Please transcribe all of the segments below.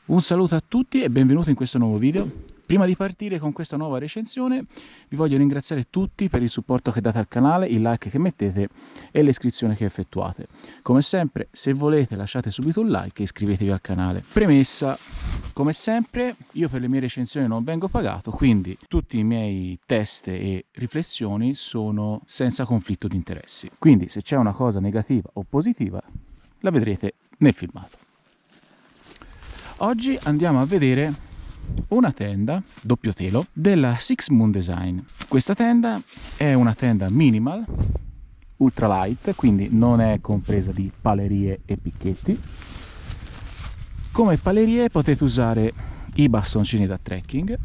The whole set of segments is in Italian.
Un saluto a tutti e benvenuti in questo nuovo video. Prima di partire con questa nuova recensione vi voglio ringraziare tutti per il supporto che date al canale, il like che mettete e le iscrizioni che effettuate. Come sempre, se volete lasciate subito un like e iscrivetevi al canale. Premessa, come sempre, io per le mie recensioni non vengo pagato, quindi tutti i miei test e riflessioni sono senza conflitto di interessi. Quindi se c'è una cosa negativa o positiva, la vedrete nel filmato. Oggi andiamo a vedere una tenda doppio telo della Six Moon Design. Questa tenda è una tenda minimal, ultralight, quindi non è compresa di palerie e picchetti. Come palerie potete usare i bastoncini da trekking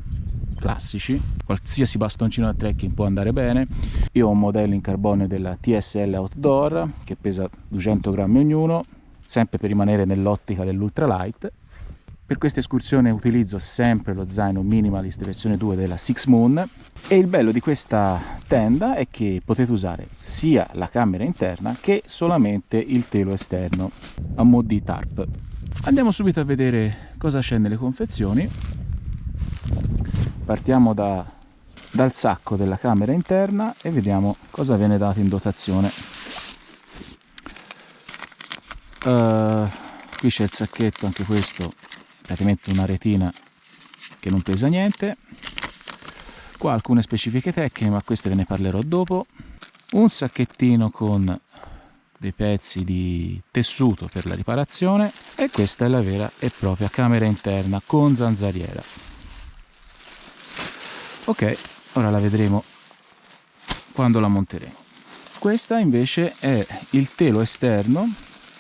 classici, qualsiasi bastoncino da trekking può andare bene. Io ho un modello in carbonio della TSL Outdoor che pesa 200 grammi ognuno, sempre per rimanere nell'ottica dell'ultralight. Per questa escursione utilizzo sempre lo zaino Minimalist versione 2 della Six Moon e il bello di questa tenda è che potete usare sia la camera interna che solamente il telo esterno a mo' di tarp. Andiamo subito a vedere cosa c'è nelle confezioni. Partiamo dal sacco della camera interna e vediamo cosa viene dato in dotazione. Qui c'è il sacchetto, anche questo praticamente una retina che non pesa niente. Qua alcune specifiche tecniche, ma queste ve ne parlerò dopo. Un sacchettino con dei pezzi di tessuto per la riparazione e questa è la vera e propria camera interna con zanzariera. Ok, ora la vedremo quando la monteremo. Questa invece è il telo esterno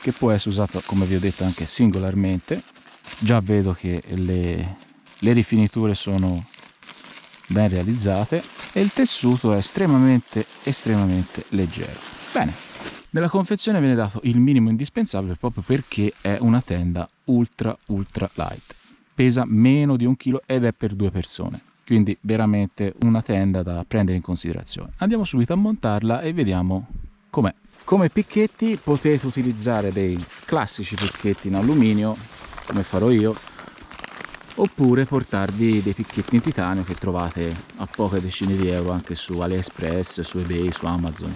che può essere usato, come vi ho detto, anche singolarmente. Già vedo che le rifiniture sono ben realizzate e il tessuto è estremamente leggero. Bene, nella confezione viene dato il minimo indispensabile proprio perché è una tenda ultra light. Pesa meno di 1 chilo ed è per 2 persone, quindi veramente una tenda da prendere in considerazione. Andiamo subito a montarla e vediamo com'è. Come picchetti potete utilizzare dei classici picchetti in alluminio, come farò io, oppure portarvi dei picchetti in titanio che trovate a poche decine di euro anche su AliExpress, su eBay, su Amazon.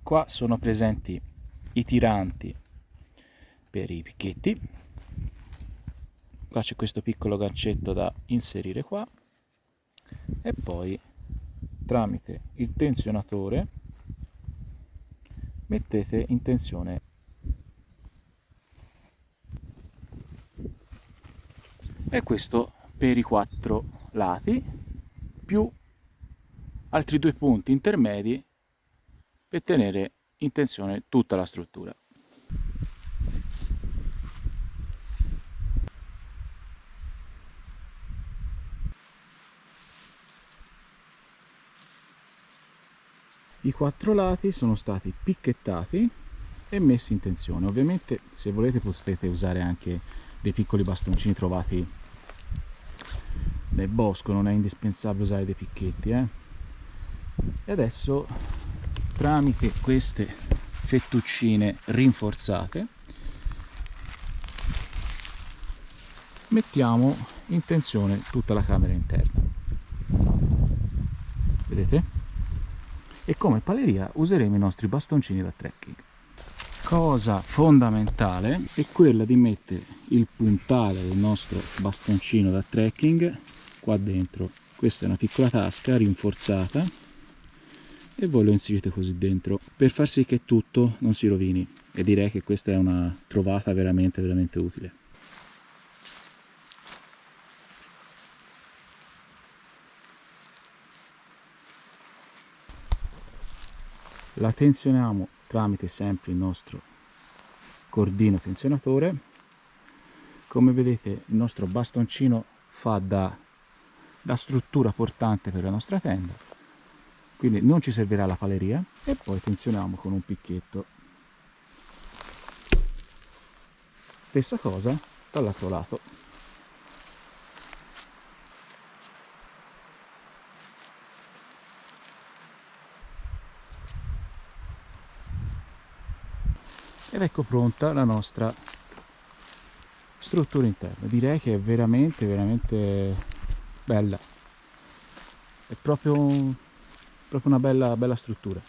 Qua sono presenti i tiranti per i picchetti. Qua c'è questo piccolo gancetto da inserire qua e poi tramite il tensionatore mettete in tensione e questo per i 4 lati più altri 2 punti intermedi per tenere in tensione tutta la struttura. I 4 lati sono stati picchettati e messi in tensione. Ovviamente se volete potete usare anche dei piccoli bastoncini trovati nel bosco, non è indispensabile usare dei picchetti. E adesso tramite queste fettuccine rinforzate mettiamo in tensione tutta la camera interna. Vedete? E come paleria useremo i nostri bastoncini da trekking. Cosa fondamentale è quella di mettere il puntale del nostro bastoncino da trekking qua dentro. Questa è una piccola tasca rinforzata e voi lo inserite così dentro per far sì che tutto non si rovini, e direi che questa è una trovata veramente utile. La tensioniamo tramite sempre il nostro cordino tensionatore. Come vedete il nostro bastoncino fa da struttura portante per la nostra tenda, quindi non ci servirà la paleria, e poi tensioniamo con un picchetto. Stessa cosa dall'altro lato. ed ecco pronta la nostra struttura interna. Direi che è veramente bella, è proprio una bella struttura,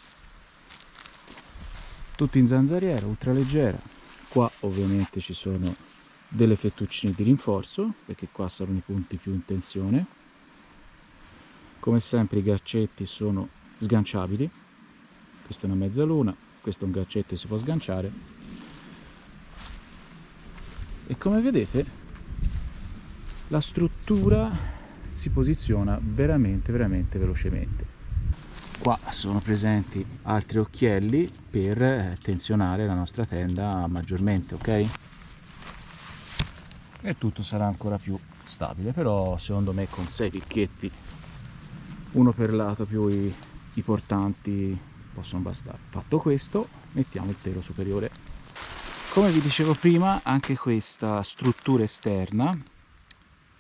tutto in zanzariera, ultra leggera. Qua ovviamente ci sono delle fettuccine di rinforzo, perché qua saranno i punti più in tensione. Come sempre i gancetti sono sganciabili, questa è una mezzaluna, questo è un gancetto che si può sganciare, e come vedete la struttura si posiziona veramente velocemente. Qua sono presenti altri occhielli per tensionare la nostra tenda maggiormente, ok? E tutto sarà ancora più stabile, però secondo me con 6 picchetti, uno per lato più i portanti, possono bastare. Fatto questo, mettiamo il telo superiore. Come vi dicevo prima, anche questa struttura esterna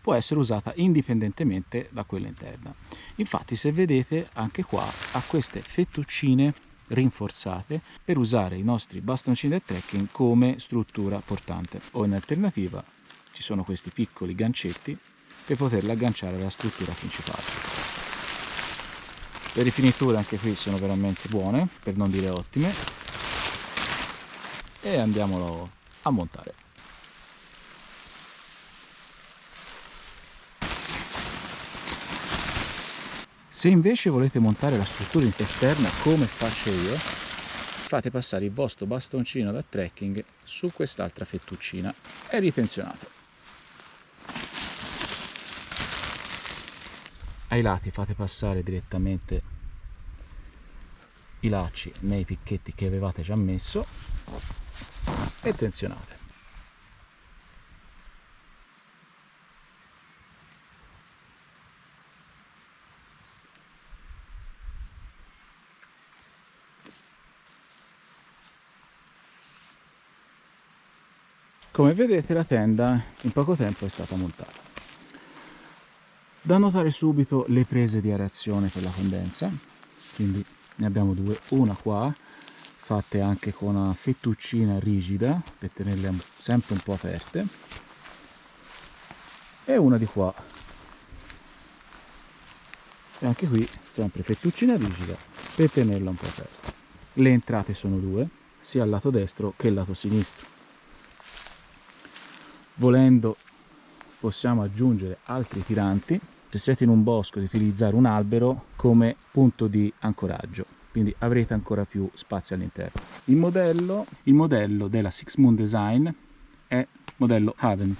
può essere usata indipendentemente da quella interna. Infatti, se vedete, anche qua ha queste fettuccine rinforzate per usare i nostri bastoncini da trekking come struttura portante, o in alternativa ci sono questi piccoli gancetti per poterla agganciare alla struttura principale. Le rifiniture anche qui sono veramente buone, per non dire ottime, e andiamolo a montare. Se invece volete montare la struttura esterna come faccio io, fate passare il vostro bastoncino da trekking su quest'altra fettuccina e ritenzionate. Ai lati fate passare direttamente i lacci nei picchetti che avevate già messo e tensionate. Come vedete la tenda in poco tempo è stata montata. Da notare subito le prese di aerazione per la condensa, quindi ne abbiamo due, una qua fatte anche con una fettuccina rigida per tenerle sempre un po' aperte, e una di qua, e anche qui sempre fettuccina rigida per tenerla un po' aperta. Le entrate sono due, sia al lato destro che al lato sinistro. Volendo possiamo aggiungere altri tiranti, se siete in un bosco, di utilizzare un albero come punto di ancoraggio, quindi avrete ancora più spazio all'interno. Il modello della Six Moon Design è modello Haven.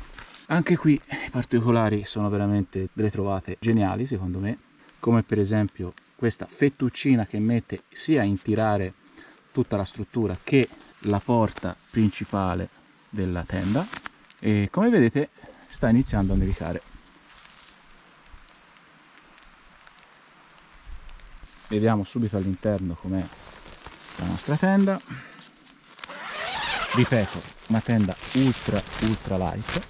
Anche qui i particolari sono veramente delle trovate geniali secondo me, come per esempio questa fettuccina che mette sia a intirare tutta la struttura che la porta principale della tenda, e come vedete sta iniziando a nevicare. Vediamo subito all'interno com'è la nostra tenda. Ripeto, una tenda ultra light.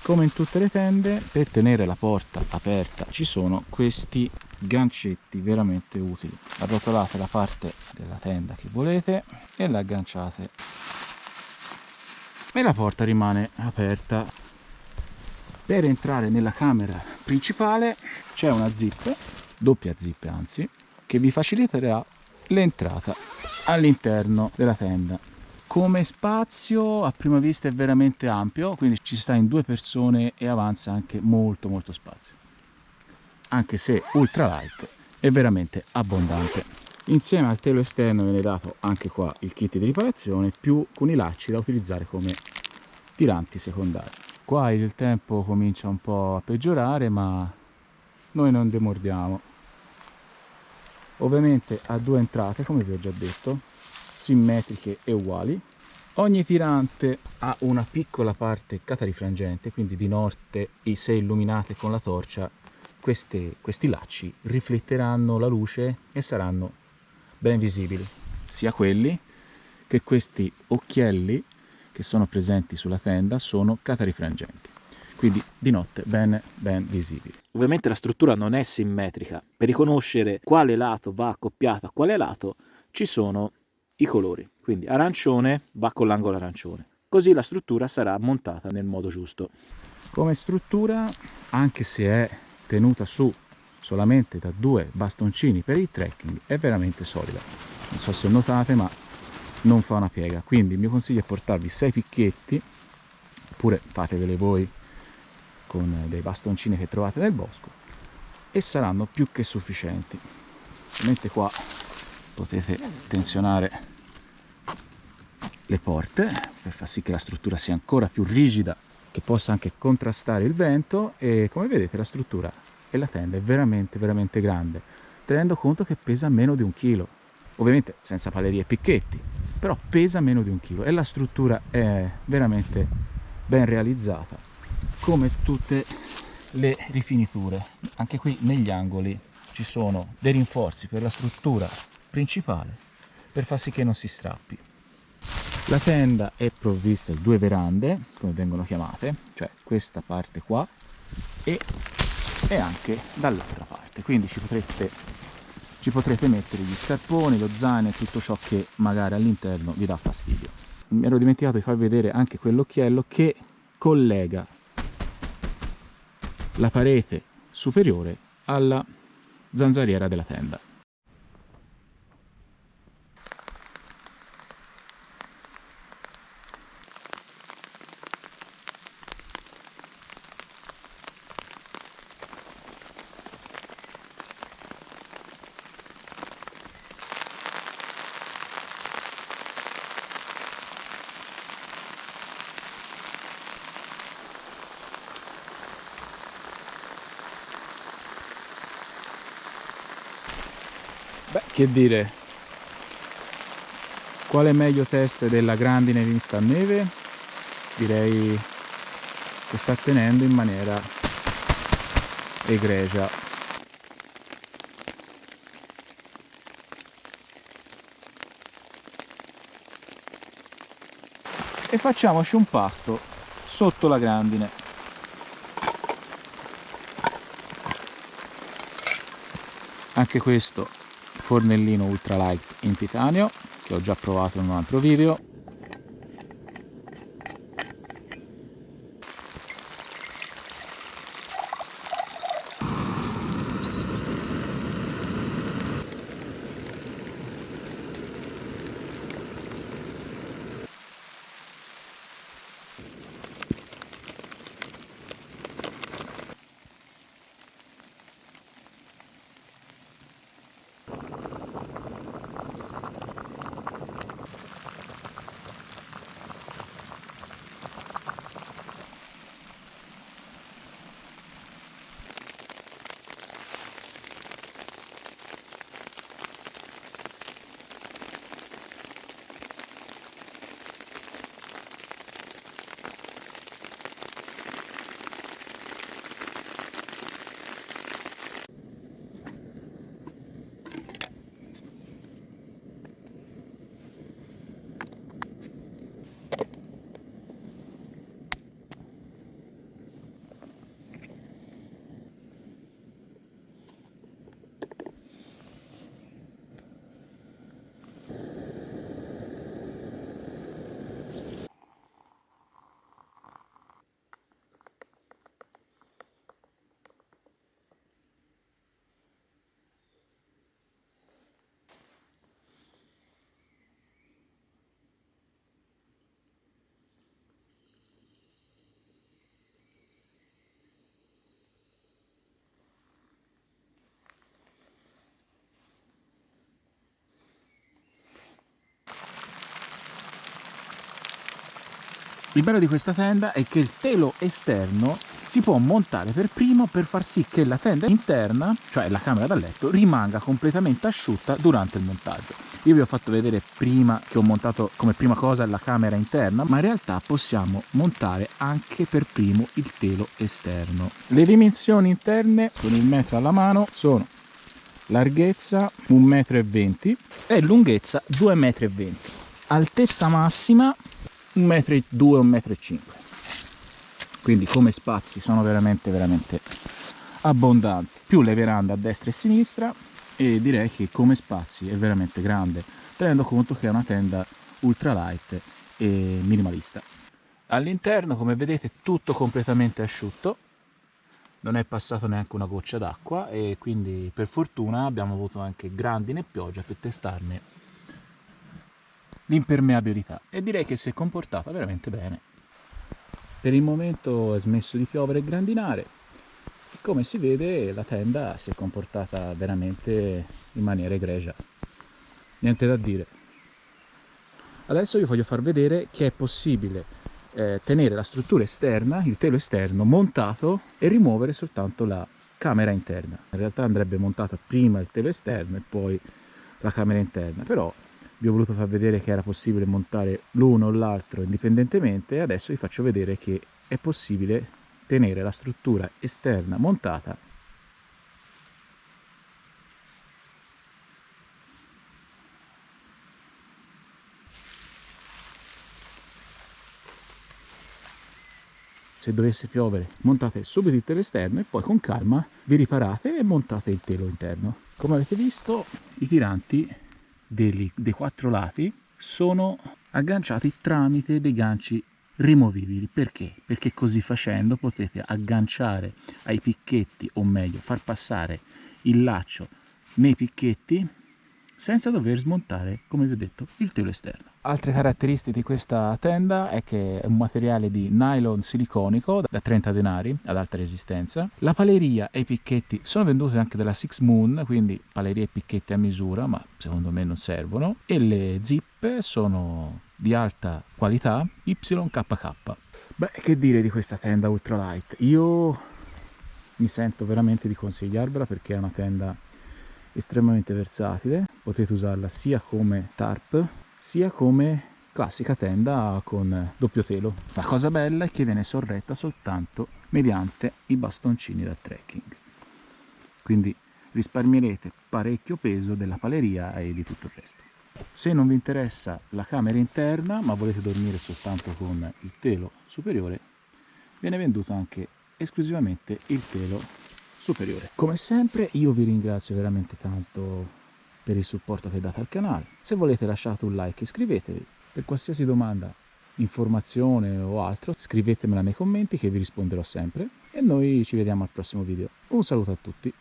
Come in tutte le tende, per tenere la porta aperta ci sono questi gancetti veramente utili. Arrotolate la parte della tenda che volete e la agganciate e la porta rimane aperta. Per entrare nella camera principale c'è una zip, doppia zip anzi, che vi faciliterà l'entrata all'interno della tenda. Come spazio a prima vista è veramente ampio, quindi ci sta in 2 persone e avanza anche molto spazio, anche se ultra light è veramente abbondante. Insieme al telo esterno viene dato anche qua il kit di riparazione, più con i lacci da utilizzare come tiranti secondari. Qua il tempo comincia un po' a peggiorare, ma noi non demordiamo. Ovviamente ha 2 entrate, come vi ho già detto, simmetriche e uguali. Ogni tirante ha una piccola parte catarifrangente, quindi di notte, se illuminate con la torcia, questi lacci rifletteranno la luce e saranno ben visibili, sia quelli che questi occhielli che sono presenti sulla tenda sono catarifrangenti, quindi di notte ben visibili. Ovviamente la struttura non è simmetrica, per riconoscere quale lato va accoppiato a quale lato ci sono i colori, quindi arancione va con l'angolo arancione, così la struttura sarà montata nel modo giusto. Come struttura, anche se è tenuta su solamente da 2 bastoncini per il trekking, è veramente solida. Non so se notate, ma non fa una piega, quindi il mio consiglio è portarvi 6 picchietti, oppure fatevele voi con dei bastoncini che trovate nel bosco, e saranno più che sufficienti. Ovviamente qua potete tensionare le porte per far sì che la struttura sia ancora più rigida, che possa anche contrastare il vento, e come vedete la struttura e la tenda è veramente grande, tenendo conto che pesa meno di 1 chilo, ovviamente senza palerie e picchetti, però pesa meno di 1 chilo, e la struttura è veramente ben realizzata, come tutte le rifiniture. Anche qui negli angoli ci sono dei rinforzi per la struttura principale per far sì che non si strappi. La tenda è provvista di 2 verande, come vengono chiamate, cioè questa parte qua e anche dall'altra parte, quindi ci potrete mettere gli scarponi, lo zaino e tutto ciò che magari all'interno vi dà fastidio. Mi ero dimenticato di farvi vedere anche quell'occhiello che collega la parete superiore alla zanzariera della tenda. Beh, che dire, quale meglio test della grandine vista a neve? Direi che sta tenendo in maniera egregia. E facciamoci un pasto sotto la grandine. Anche questo fornellino ultralight in titanio che ho già provato in un altro video. Il bello di questa tenda è che il telo esterno si può montare per primo per far sì che la tenda interna, cioè la camera da letto, rimanga completamente asciutta durante il montaggio. Io vi ho fatto vedere prima che ho montato come prima cosa la camera interna, ma in realtà possiamo montare anche per primo il telo esterno. Le dimensioni interne con il metro alla mano sono larghezza 1,20 m e lunghezza 2,20 m, altezza massima 1,2 m, 1,5 m. Quindi come spazi sono veramente abbondanti, più le verande a destra e a sinistra, e direi che come spazi è veramente grande. tenendo conto che è una tenda ultralight e minimalista. All'interno, come vedete, tutto completamente asciutto, non è passato neanche una goccia d'acqua e quindi per fortuna abbiamo avuto anche grandine e pioggia per testarne l'impermeabilità e direi che si è comportata veramente bene. Per il momento è smesso di piovere e grandinare. Come si vede, la tenda si è comportata veramente in maniera egregia. Niente da dire. Adesso vi voglio far vedere che è possibile tenere la struttura esterna, il telo esterno, montato e rimuovere soltanto la camera interna. In realtà andrebbe montata prima il telo esterno e poi la camera interna, però vi ho voluto far vedere che era possibile montare l'uno o l'altro indipendentemente e adesso vi faccio vedere che è possibile tenere la struttura esterna montata . Se dovesse piovere, montate subito il telo esterno e poi con calma vi riparate e montate il telo interno. Come avete visto, i tiranti dei 4 lati sono agganciati tramite dei ganci rimovibili. Perché? Perché così facendo potete agganciare ai picchetti, o meglio far passare il laccio nei picchetti senza dover smontare, come vi ho detto, il telo esterno. Altre caratteristiche di questa tenda è che è un materiale di nylon siliconico da 30 denari ad alta resistenza. La paleria e i picchetti sono venduti anche dalla Six Moon, quindi paleria e picchetti a misura, ma secondo me non servono. E le zip sono di alta qualità YKK. Beh, che dire di questa tenda ultralight? Io mi sento veramente di consigliarvela perché è una tenda estremamente versatile, potete usarla sia come tarp sia come classica tenda con doppio telo. La cosa bella è che viene sorretta soltanto mediante i bastoncini da trekking, quindi risparmierete parecchio peso della paleria e di tutto il resto. Se non vi interessa la camera interna ma volete dormire soltanto con il telo superiore, viene venduto anche esclusivamente il telo superiore. Come sempre io vi ringrazio veramente tanto per il supporto che date al canale. Se volete lasciate un like e iscrivetevi. Per qualsiasi domanda, informazione o altro scrivetemela nei commenti che vi risponderò sempre e noi ci vediamo al prossimo video. Un saluto a tutti.